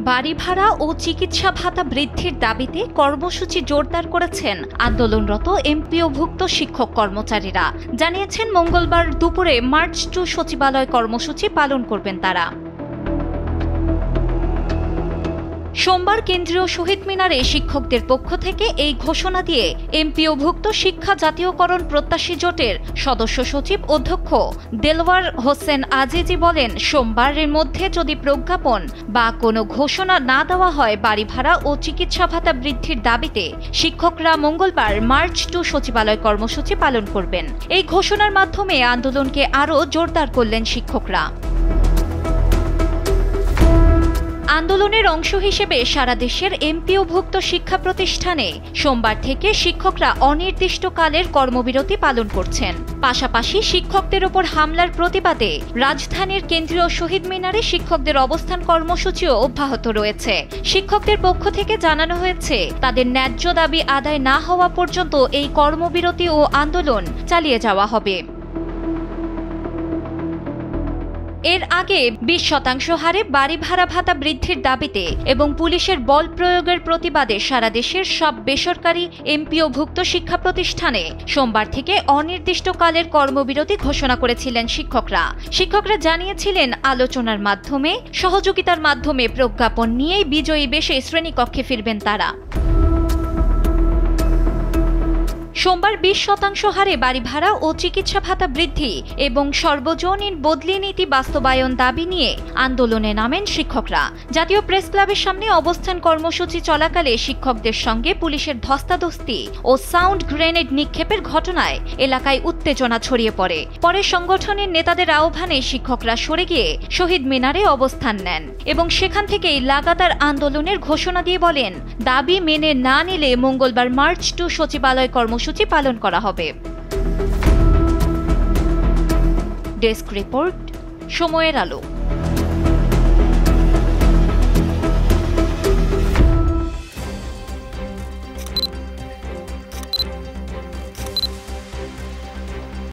বাড়ি ভাড়া ও চিকিৎসা ভাতা বৃদ্ধির দাবিতে কর্মসূচি জোরদার করেছেন আন্দোলনরত এমপিওভুক্ত শিক্ষক কর্মচারীরা। জানিয়েছেন মঙ্গলবার দুপুরে মার্চ টু সচিবালয় কর্মসূচি পালন করবেন তারা। সোমবার কেন্দ্রীয় শহীদ মিনারে শিক্ষকদের পক্ষ থেকে এই ঘোষণা দিয়ে এমপিওভুক্ত শিক্ষা জাতীয়করণ প্রত্যাশী জোটের সদস্য সচিব অধ্যক্ষ দেলওয়ার হোসেন আজিজি বলেন, সোমবারের মধ্যে যদি প্রজ্ঞাপন বা কোনো ঘোষণা না দেওয়া হয় বাড়ি ভাড়া ও চিকিৎসা ভাতা বৃদ্ধির দাবিতে শিক্ষকরা মঙ্গলবার মার্চ টু সচিবালয় কর্মসূচি পালন করবেন। এই ঘোষণার মাধ্যমে আন্দোলনকে আরও জোরদার করলেন শিক্ষকরা। আন্দোলনের অংশ হিসেবে সারা দেশের এমপিওভুক্ত শিক্ষা প্রতিষ্ঠানে সোমবার থেকে শিক্ষকরা অনির্দিষ্টকালের কর্মবিরতি পালন করছেন। পাশাপাশি শিক্ষকদের ওপর হামলার প্রতিবাদে রাজধানীর কেন্দ্রীয় শহীদ মিনারে শিক্ষকদের অবস্থান কর্মসূচিও অব্যাহত রয়েছে। শিক্ষকদের পক্ষ থেকে জানানো হয়েছে, তাদের ন্যায্য দাবি আদায় না হওয়া পর্যন্ত এই কর্মবিরতি ও আন্দোলন চালিয়ে যাওয়া হবে। এর আগে 20% হারে বাড়ি ভাড়া ভাতা বৃদ্ধির দাবিতে এবং পুলিশের বল প্রয়োগের প্রতিবাদে সারা দেশের সব বেসরকারি এমপিওভুক্ত শিক্ষা প্রতিষ্ঠানে সোমবার থেকে অনির্দিষ্টকালের কর্মবিরতি ঘোষণা করেছিলেন শিক্ষকরা জানিয়েছিলেন, আলোচনার মাধ্যমে সহযোগিতার মাধ্যমে প্রজ্ঞাপন নিয়েই বিজয়ী বেশে শ্রেণীকক্ষে ফিরবেন তারা। সোমবার 20% হারে বাড়ি ভাড়া ও চিকিৎসা ভাতা বৃদ্ধি এবং সর্বজনীন বদলি নীতি বাস্তবায়ন দাবি নিয়ে আন্দোলনে নামেন শিক্ষকরা। জাতীয় প্রেস ক্লাবের সামনে অবস্থান কর্মসূচি চলাকালে শিক্ষকদের সঙ্গে পুলিশের ধস্তাধস্তি ও সাউন্ড গ্রেনেড নিক্ষেপের ঘটনায় এলাকায় উত্তেজনা ছড়িয়ে পড়ে। পরে সংগঠনের নেতাদের আহ্বানে শিক্ষকরা সরে গিয়ে শহীদ মিনারে অবস্থান নেন এবং সেখান থেকেই লাগাতার আন্দোলনের ঘোষণা দিয়ে বলেন, দাবি মেনে না নিলে মঙ্গলবার মার্চ টু সচিবালয় কর্মসূচি পালন করা হবে। ডেস্ক রিপোর্ট, সময়ের আলো।